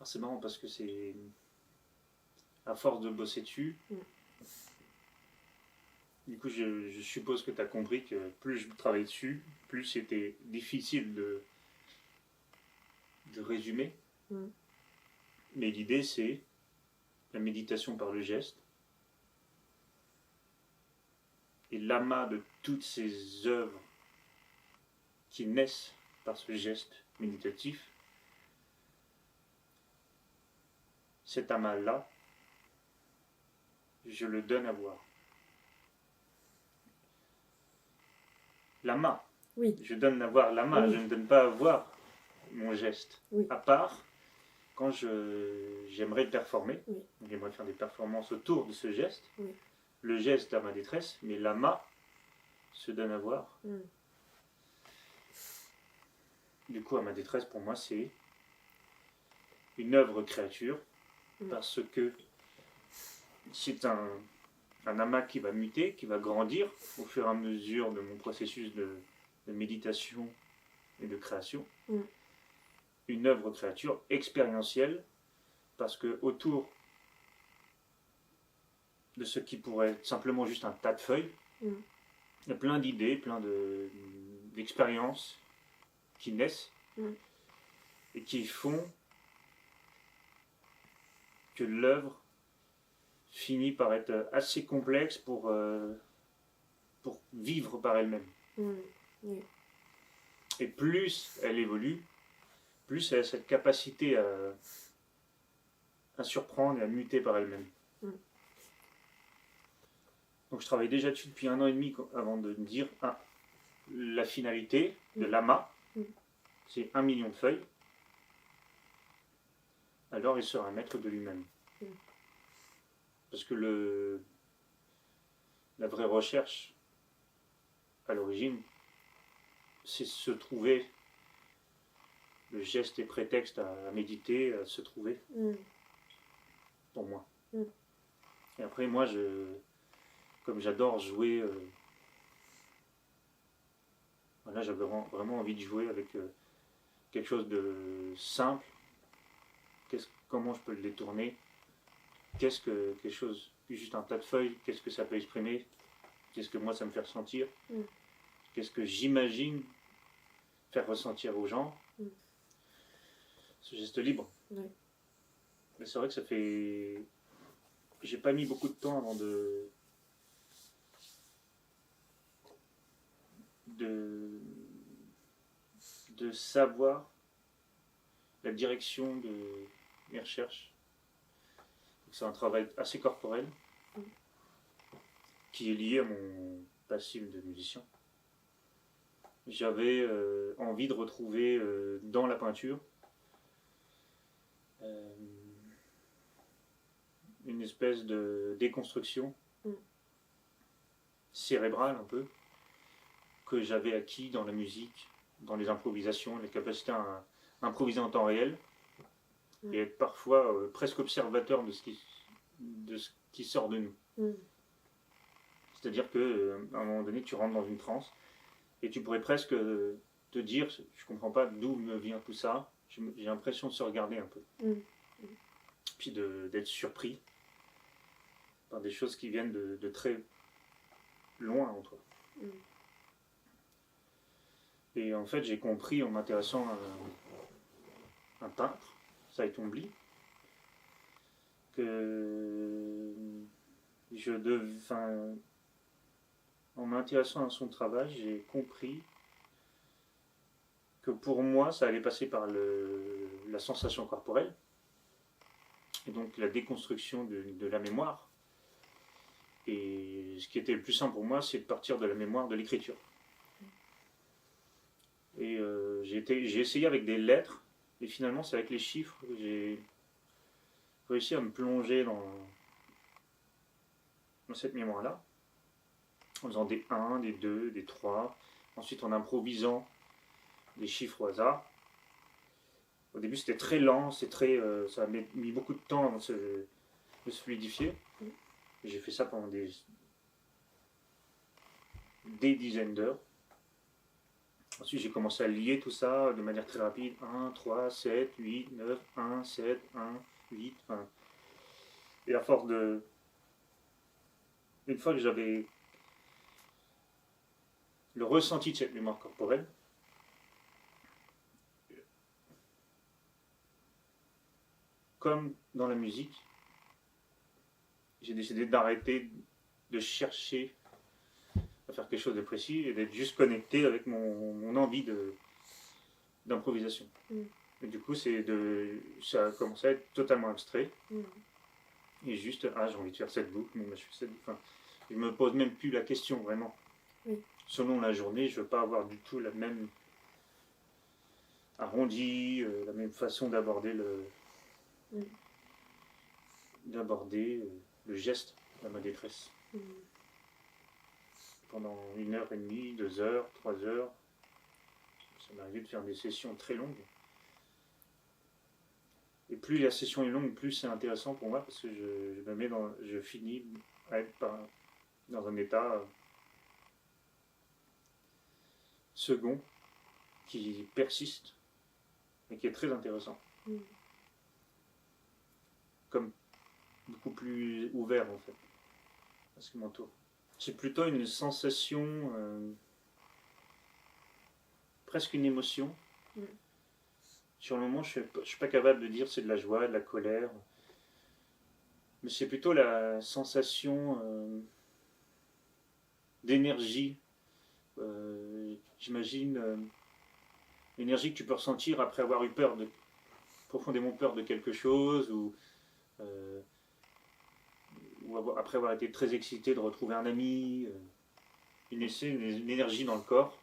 c'est marrant parce que c'est... À force de bosser dessus, du coup je suppose que tu as compris que plus je travaillais dessus, plus c'était difficile de résumer. Mais l'idée c'est la méditation par le geste. Et l'amas de toutes ces œuvres qui naissent par ce geste méditatif, cet amas-là, je le donne à voir. L'amas. Oui. Je donne à voir l'amas, Oui. je ne donne pas à voir mon geste. Oui. À part quand j'aimerais le performer, oui. j'aimerais faire des performances autour de ce geste. Oui. Le geste à ma détresse, mais l'amas se donne à voir. Du coup, à ma détresse, pour moi, c'est une œuvre créature, parce que c'est un amas qui va muter, qui va grandir au fur et à mesure de mon processus de méditation et de création. Une œuvre créature expérientielle, parce que autour de ce qui pourrait être simplement juste un tas de feuilles, il y a plein d'idées, plein d'expériences qui naissent et qui font que l'œuvre finit par être assez complexe pour vivre par elle-même. Oui. Et plus elle évolue, plus elle a cette capacité à surprendre et à muter par elle-même. Donc je travaille déjà dessus depuis 1 an et demi avant de me dire la finalité de l'amas, c'est 1 million de feuilles. Alors il sera maître de lui-même. Parce que la vraie recherche, à l'origine, c'est se trouver, le geste et prétexte à méditer, à se trouver, pour moi. Et après, moi, comme j'adore jouer, voilà, j'avais vraiment envie de jouer avec quelque chose de simple. Comment je peux le détourner? Qu'est-ce que quelque chose, juste un tas de feuilles, qu'est-ce que ça peut exprimer? Qu'est-ce que moi ça me fait ressentir? Qu'est-ce que j'imagine faire ressentir aux gens? Ce geste libre. Mais c'est vrai que ça fait... J'ai pas mis beaucoup de temps avant de savoir la direction de mes recherches. C'est un travail assez corporel qui est lié à mon passif de musicien. J'avais envie de retrouver dans la peinture une espèce de déconstruction cérébrale un peu que j'avais acquis dans la musique, dans les improvisations, la capacité à improviser en temps réel et être parfois presque observateur de ce qui sort de nous. C'est-à-dire qu'à un moment donné, tu rentres dans une transe et tu pourrais presque te dire, je ne comprends pas d'où me vient tout ça, j'ai l'impression de se regarder un peu. Puis d'être surpris par des choses qui viennent de très loin en toi. Et en fait, j'ai compris en m'intéressant à un peintre, Saïd Twombly, que en m'intéressant à son travail, j'ai compris que pour moi, ça allait passer par la sensation corporelle, et donc la déconstruction de la mémoire. Et ce qui était le plus simple pour moi, c'est de partir de la mémoire de l'écriture. Et j'ai essayé avec des lettres, et finalement c'est avec les chiffres que j'ai réussi à me plonger dans cette mémoire-là, en faisant des 1, des 2, des 3, ensuite en improvisant des chiffres au hasard. Au début c'était très lent, ça a mis beaucoup de temps avant de se fluidifier. J'ai fait ça pendant des dizaines d'heures. Ensuite, j'ai commencé à lier tout ça de manière très rapide. 1, 3, 7, 8, 9, 1, 7, 1, 8. Enfin, et à force de... Une fois que j'avais le ressenti de cette mémoire corporelle, comme dans la musique, j'ai décidé d'arrêter de chercher à faire quelque chose de précis et d'être juste connecté avec mon envie d'improvisation. Et du coup, ça a commencé à être totalement abstrait. Et juste, j'ai envie de faire cette boucle, je fais cette boucle. Enfin, je me pose même plus la question, vraiment. Selon la journée, je ne veux pas avoir du tout la même arrondi, la même façon d'aborder le geste à ma détresse. Pendant 1h30, 2 heures, 3 heures, ça m'est arrivé de faire des sessions très longues. Et plus la session est longue, plus c'est intéressant pour moi parce que je finis à être dans un état second qui persiste et qui est très intéressant. Comme beaucoup plus ouvert en fait à ce qui m'entoure. C'est plutôt une sensation, presque une émotion. Sur le moment, je ne suis pas capable de dire c'est de la joie, de la colère. Mais c'est plutôt la sensation d'énergie. J'imagine l'énergie que tu peux ressentir après avoir eu profondément peur de quelque chose ou après avoir été très excité de retrouver un ami. Une énergie dans le corps.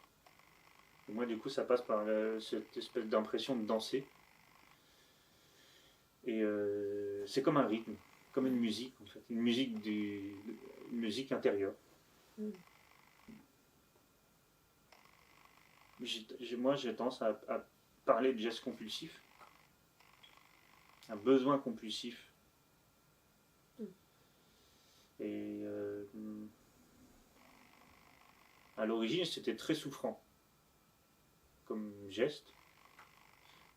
Et moi, du coup, ça passe par cette espèce d'impression de danser. Et c'est comme un rythme, comme une musique, en fait. Une musique intérieure. Moi, j'ai tendance à parler de gestes compulsifs. Un besoin compulsif. Et à l'origine, c'était très souffrant comme geste.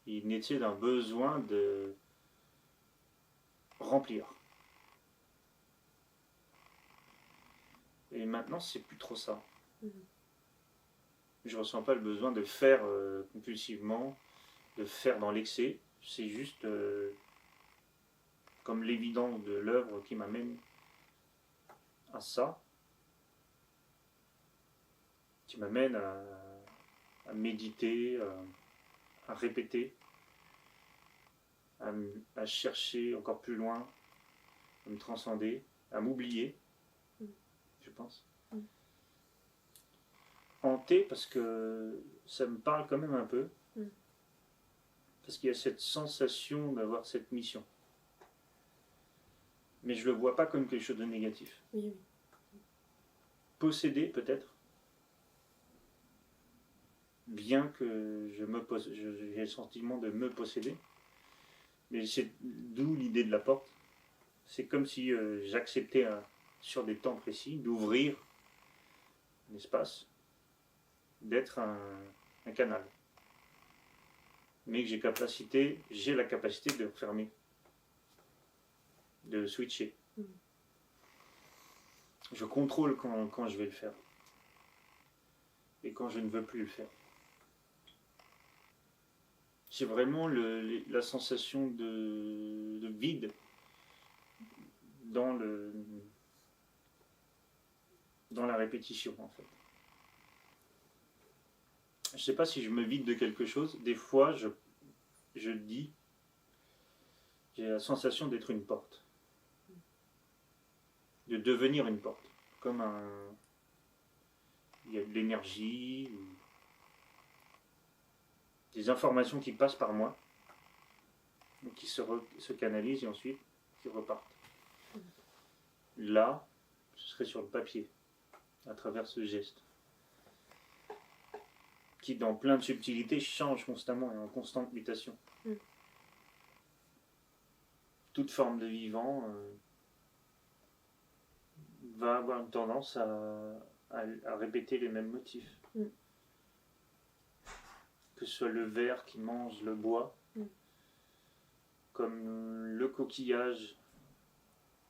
Il naissait d'un besoin de remplir. Et maintenant, c'est plus trop ça. Je ressens pas le besoin de faire compulsivement, de faire dans l'excès. C'est juste comme l'évidence de l'œuvre qui m'amène à ça, qui m'amène à méditer, à répéter, à chercher encore plus loin, à me transcender, à m'oublier, je pense. Hanté parce que ça me parle quand même un peu, parce qu'il y a cette sensation d'avoir cette mission. Mais je ne le vois pas comme quelque chose de négatif. Posséder peut-être, bien que j'ai le sentiment de me posséder, mais c'est d'où l'idée de la porte. C'est comme si j'acceptais sur des temps précis d'ouvrir un espace, d'être un canal, mais que j'ai la capacité de fermer, de switcher. Je contrôle quand je vais le faire et quand je ne veux plus le faire. C'est vraiment la sensation de vide dans la répétition, en fait. Je ne sais pas si je me vide de quelque chose. Des fois, je dis, j'ai la sensation d'être une porte, de devenir une porte, comme il y a de l'énergie, des informations qui passent par moi, qui se canalisent et ensuite qui repartent. Là, ce serait sur le papier, à travers ce geste, qui dans plein de subtilités change constamment et en constante mutation. Toute forme de vivant va avoir une tendance à répéter les mêmes motifs. que ce soit le ver qui mange le bois, comme le coquillage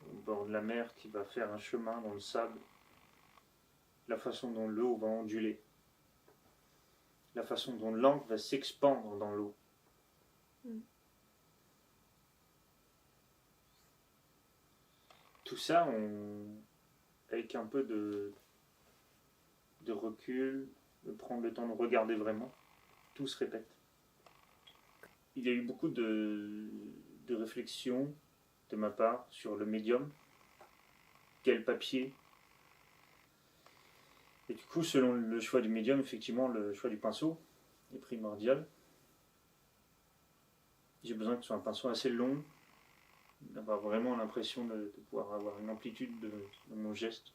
au bord de la mer qui va faire un chemin dans le sable, la façon dont l'eau va onduler, la façon dont l'encre va s'expandre dans l'eau. Tout ça, avec un peu de recul, de prendre le temps de regarder vraiment, tout se répète. Il y a eu beaucoup de réflexions de ma part sur le médium, quel papier. Et du coup, selon le choix du médium, effectivement, le choix du pinceau est primordial. J'ai besoin que ce soit un pinceau assez long, d'avoir vraiment l'impression de pouvoir avoir une amplitude de mon geste.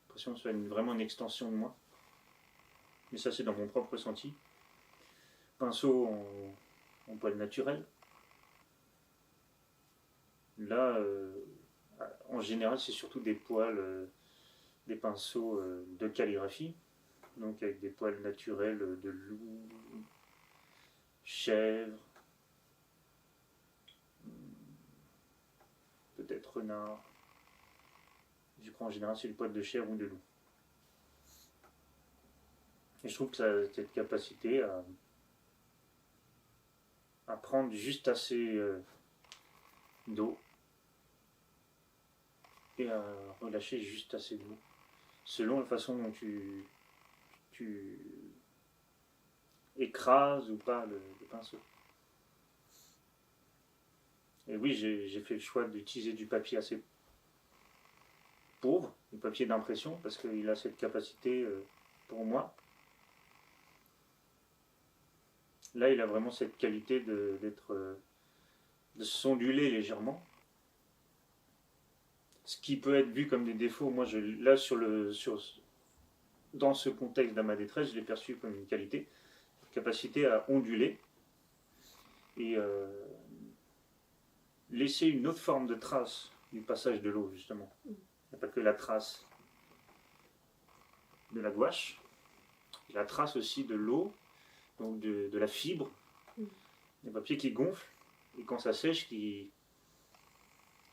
L'impression que ce soit vraiment une extension de moi. Mais ça, c'est dans mon propre ressenti. Pinceau en poil naturel. Là, en général, c'est surtout des poils, des pinceaux de calligraphie. Donc avec des poils naturels de loup, chèvre, peut-être renard. Je crois en général c'est le poil de chèvre ou de loup. Et je trouve que ça a cette capacité à prendre juste assez d'eau et à relâcher juste assez d'eau, selon la façon dont tu écrases ou pas le pinceau. Et oui, j'ai fait le choix d'utiliser du papier assez pauvre, du papier d'impression, parce qu'il a cette capacité pour moi. Là, il a vraiment cette qualité de s'onduler légèrement. Ce qui peut être vu comme des défauts, moi, là, dans ce contexte de ma détresse, je l'ai perçu comme une qualité, capacité à onduler et laisser une autre forme de trace du passage de l'eau, justement. Il n'y a pas que la trace de la gouache, il y a la trace aussi de l'eau, donc de la fibre, des papiers qui gonflent, et quand ça sèche, qui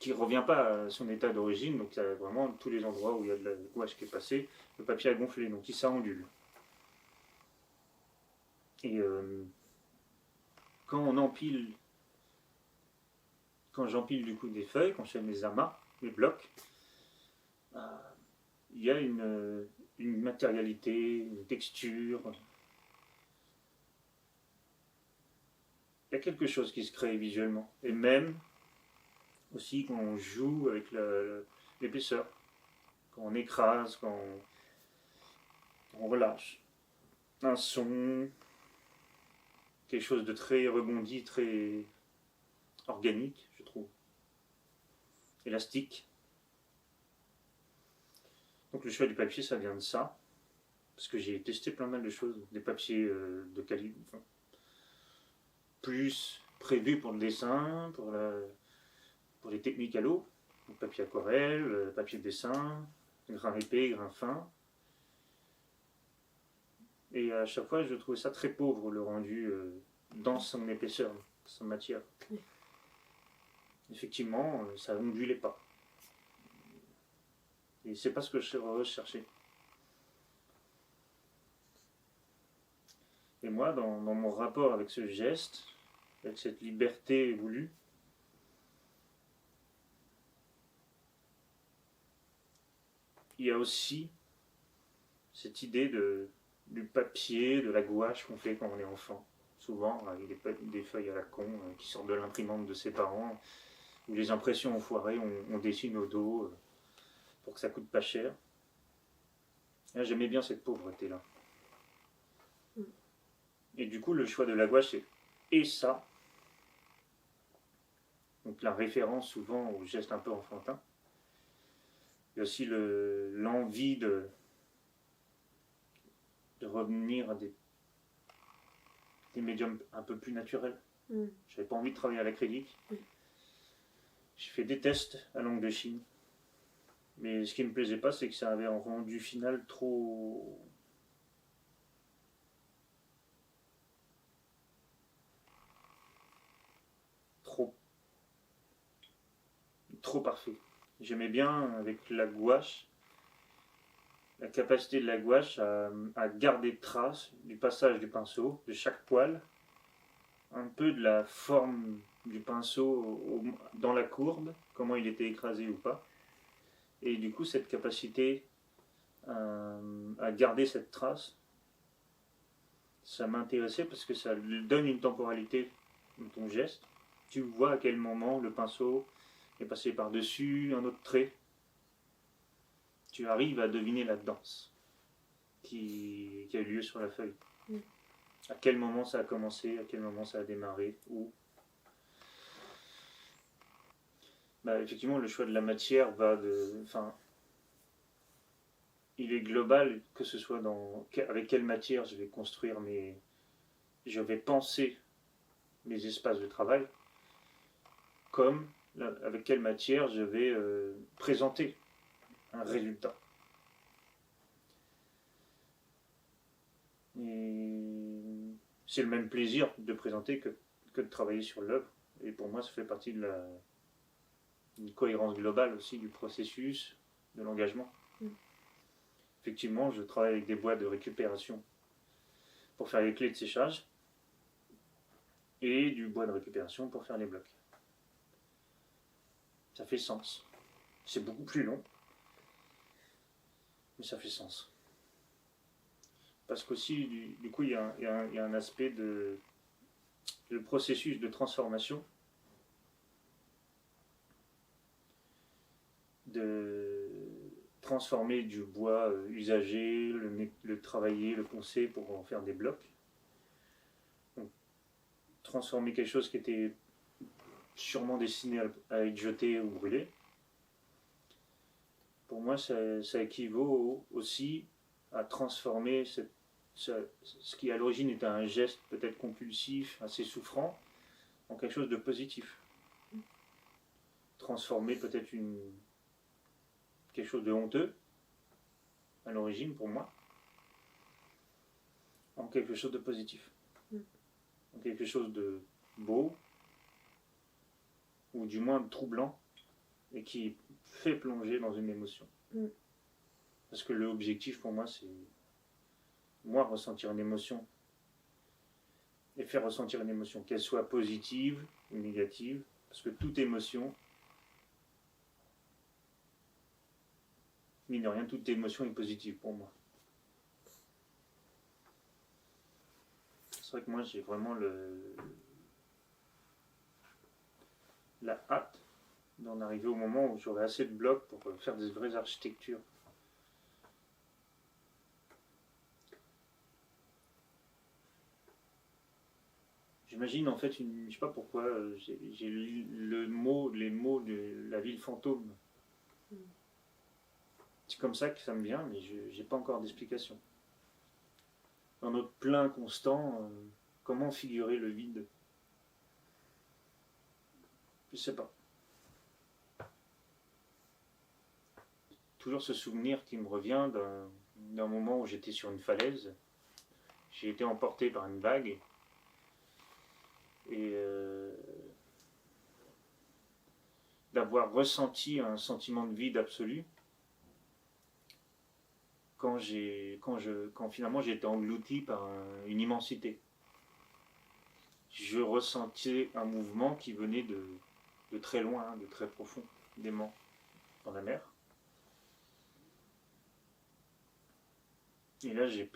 ne revient pas à son état d'origine, donc il y a vraiment tous les endroits où il y a de la gouache qui est passée, le papier a gonflé, donc ça ondule. Et quand j'empile du coup des feuilles, quand je fais mes amas, mes blocs, il y a une matérialité, une texture. Il y a quelque chose qui se crée visuellement. Et même aussi quand on joue avec l'épaisseur, quand on écrase, quand on relâche. Un son, quelque chose de très rebondi, très organique, je trouve. Élastique. Donc le choix du papier, ça vient de ça. Parce que j'ai testé plein mal de choses. Des papiers de qualité plus prévus pour le dessin, pour les techniques à l'eau. Papier aquarelle, papier de dessin, grain épais, grain fin. Et à chaque fois, je trouvais ça très pauvre, le rendu dans son épaisseur, sa matière. Oui. Effectivement, ça ondulait pas. Et c'est pas ce que je recherchais. Et moi, dans mon rapport avec ce geste, avec cette liberté voulue, il y a aussi cette idée du papier, de la gouache qu'on fait quand on est enfant. Souvent, il y a des feuilles à la con qui sortent de l'imprimante de ses parents, où les impressions ont foiré, on dessine au dos pour que ça coûte pas cher. Là, j'aimais bien cette pauvreté-là. Et du coup, le choix de la gouache, c'est et ça. Donc la référence souvent au geste un peu enfantin. Il y a aussi l'envie de revenir à des médiums un peu plus naturels. J'avais pas envie de travailler à l'acrylique. J'ai fait des tests à l'encre de Chine. Mais ce qui me plaisait pas, c'est que ça avait un rendu final trop trop parfait. J'aimais bien, avec la gouache, la capacité de la gouache à garder trace du passage du pinceau, de chaque poil, un peu de la forme du pinceau dans la courbe, comment il était écrasé ou pas. Et du coup, cette capacité à garder cette trace, ça m'intéressait parce que ça donne une temporalité dans ton geste. Tu vois à quel moment le pinceau est passé par-dessus un autre trait. Tu arrives à deviner la danse qui a eu lieu sur la feuille. À quel moment ça a commencé, à quel moment ça a démarré, où. Bah, effectivement, le choix de la matière va de. Enfin, il est global, que ce soit avec quelle matière je vais construire mes. Je vais penser mes espaces de travail, comme avec quelle matière je vais présenter un résultat. Et c'est le même plaisir de présenter que de travailler sur l'œuvre. Et pour moi, ça fait partie de une cohérence globale aussi du processus, de l'engagement. Effectivement, je travaille avec des boîtes de récupération pour faire les clés de séchage et du bois de récupération pour faire les blocs. Ça fait sens. C'est beaucoup plus long, mais ça fait sens. Parce qu'aussi, du coup, il y a un aspect de processus de transformation, de transformer du bois usagé, le travailler, le poncer pour en faire des blocs. Donc, transformer quelque chose qui était sûrement destiné à être jeté ou brûlé. Pour moi, ça équivaut aussi à transformer ce qui à l'origine était un geste peut-être compulsif, assez souffrant, en quelque chose de positif. Transformer peut-être quelque chose de honteux, à l'origine pour moi, en quelque chose de positif. En quelque chose de beau, ou du moins troublant, et qui fait plonger dans une émotion. Parce que l'objectif pour moi, c'est moi ressentir une émotion et faire ressentir une émotion, qu'elle soit positive ou négative, parce que toute émotion, mine de rien, toute émotion est positive pour moi. C'est vrai que moi j'ai vraiment la hâte d'en arriver au moment où j'aurai assez de blocs pour faire des vraies architectures. J'imagine en fait, je ne sais pas pourquoi, j'ai les mots de la ville fantôme. C'est comme ça que ça me vient, mais je n'ai pas encore d'explication. Dans notre plein constant, comment figurer le vide? Je ne sais pas. Toujours ce souvenir qui me revient d'un moment où j'étais sur une falaise. J'ai été emporté par une vague. Et d'avoir ressenti un sentiment de vide absolu quand finalement j'ai été englouti par une immensité. Je ressentais un mouvement qui venait de très loin, de très profondément dans la mer. Et là j'ai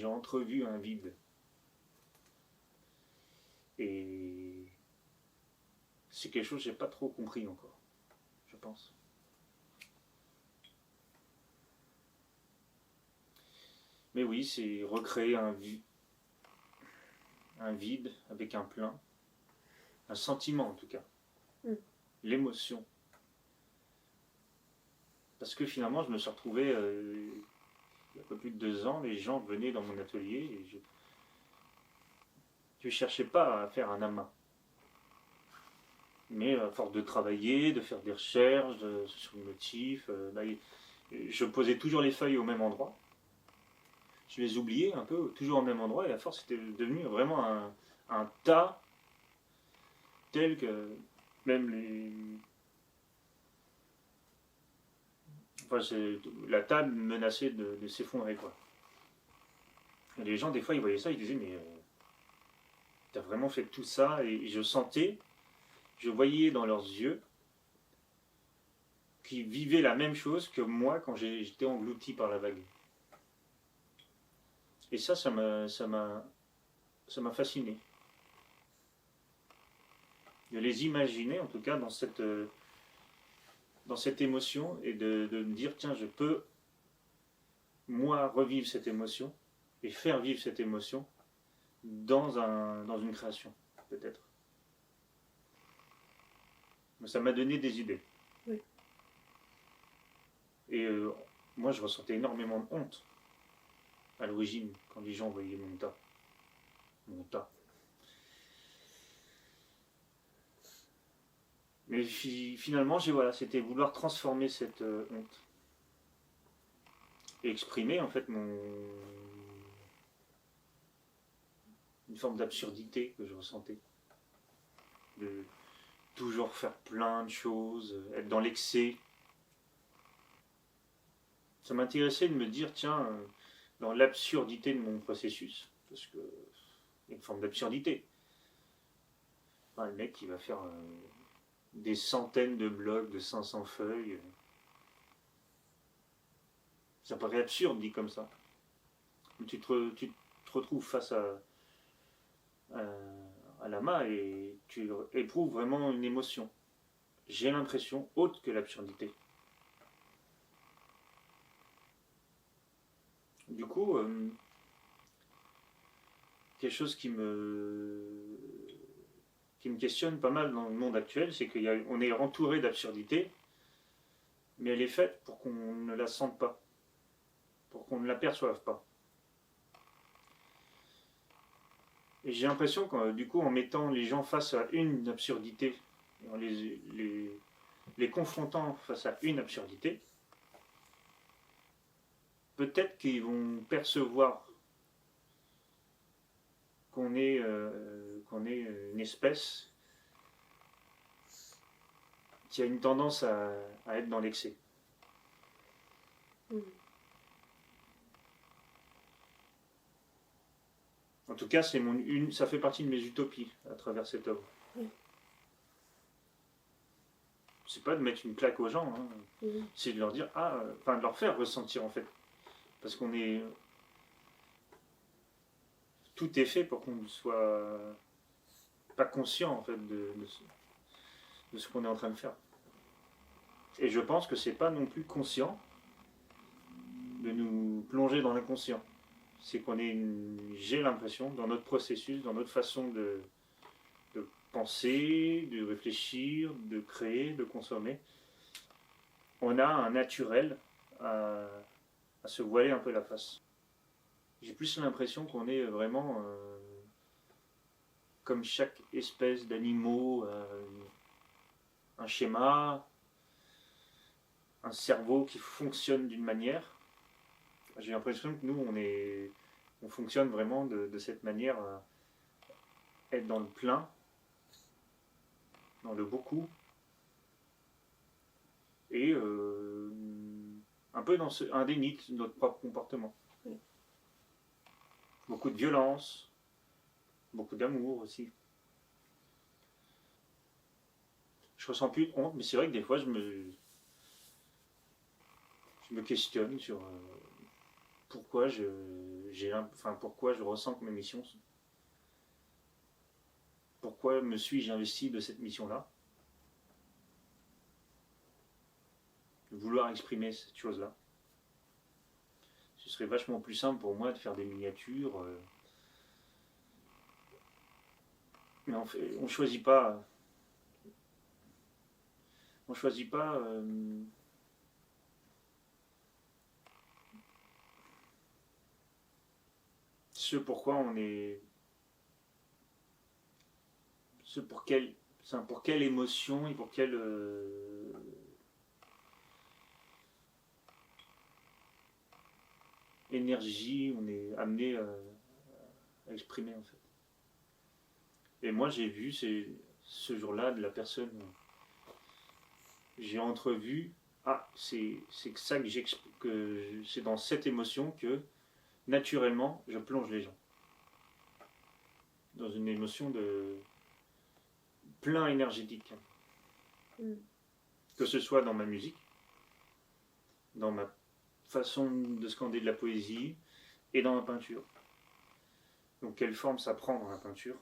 entrevu un vide. Et c'est quelque chose que j'ai pas trop compris encore, je pense. Mais oui, c'est recréer un vide avec un plein, un sentiment en tout cas, l'émotion. Parce que finalement, je me suis retrouvé, il y a un peu plus de 2 ans, les gens venaient dans mon atelier et je ne cherchais pas à faire un amas. Mais à force de travailler, de faire des recherches sur le motif, je posais toujours les feuilles au même endroit. Je les oubliais un peu, toujours au même endroit, et à force c'était devenu vraiment un tas tel que même les... Enfin, la table menaçait de s'effondrer, quoi. Et les gens, des fois, ils voyaient ça, ils disaient, mais t'as vraiment fait tout ça? Et je sentais, je voyais dans leurs yeux qu'ils vivaient la même chose que moi quand j'étais englouti par la vague. Et ça m'a fasciné. De les imaginer, en tout cas, dans cette émotion et de me dire, tiens, je peux, moi, revivre cette émotion et faire vivre cette émotion dans une création, peut-être. Mais ça m'a donné des idées. Oui. Et moi, je ressentais énormément de honte à l'origine quand les gens voyaient mon tas. Mon tas. Mais finalement, voilà, c'était vouloir transformer cette honte et exprimer en fait une forme d'absurdité que je ressentais, de toujours faire plein de choses, être dans l'excès. Ça m'intéressait de me dire, tiens, dans l'absurdité de mon processus, parce que y a une forme d'absurdité. Enfin, le mec qui va faire des centaines de blogs de 500 feuilles. Ça paraît absurde dit comme ça. Tu te retrouves face à l'amas et tu éprouves vraiment une émotion. J'ai l'impression autre que l'absurdité. Du coup, quelque chose qui me questionne pas mal dans le monde actuel, c'est qu'on est entouré d'absurdité, mais elle est faite pour qu'on ne la sente pas, pour qu'on ne l'aperçoive pas. Et j'ai l'impression que du coup, en mettant les gens face à une absurdité, en les confrontant face à une absurdité, peut-être qu'ils vont percevoir qu'on est une espèce qui a une tendance à être dans l'excès. En tout cas, ça fait partie de mes utopies à travers cette œuvre. C'est pas de mettre une claque aux gens, hein. C'est de leur dire, enfin de leur faire ressentir en fait. Parce qu'on est... Tout est fait pour qu'on ne soit pas conscient en fait de ce qu'on est en train de faire. Et je pense que c'est pas non plus conscient de nous plonger dans l'inconscient. C'est qu'on est, j'ai l'impression, dans notre processus, dans notre façon de penser, de réfléchir, de créer, de consommer, on a un naturel à se voiler un peu la face. J'ai plus l'impression qu'on est vraiment comme chaque espèce d'animaux, un schéma, un cerveau qui fonctionne d'une manière. J'ai l'impression que nous, on fonctionne vraiment de cette manière, être dans le plein, dans le beaucoup, et un peu dans un déni de notre propre comportement. Oui. Beaucoup de violence, beaucoup d'amour aussi. Je ressens plus de honte, mais c'est vrai que des fois je me questionne sur pourquoi pourquoi je ressens que mes missions, pourquoi me suis-je investi de cette mission-là, de vouloir exprimer cette chose-là. Ce serait vachement plus simple pour moi de faire des miniatures, mais on choisit pas. On choisit pas. Ce pourquoi on est. Pour quelle émotion et pour quelle énergie on est amené à exprimer en fait. Et moi j'ai vu ce jour-là, de la personne, j'ai entrevu, c'est ça que c'est dans cette émotion que naturellement je plonge les gens. Dans une émotion de plein énergétique. Que ce soit dans ma musique, dans ma façon de scander de la poésie et dans ma peinture. Donc quelle forme ça prend dans la peinture?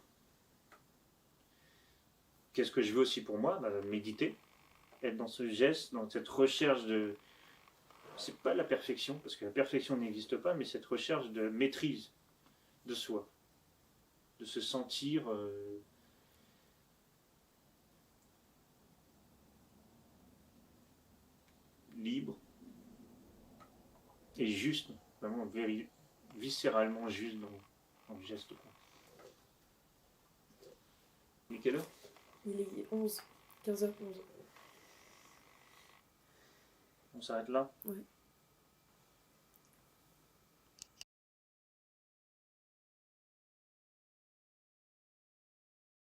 Qu'est-ce que je veux aussi pour moi? Méditer, être dans ce geste, dans cette recherche de... C'est pas la perfection, parce que la perfection n'existe pas, mais cette recherche de maîtrise de soi, de se sentir libre et juste, vraiment viscéralement juste dans le geste. Il est quelle heure? Il est 11, 15h11. On s'arrête là? Ouais.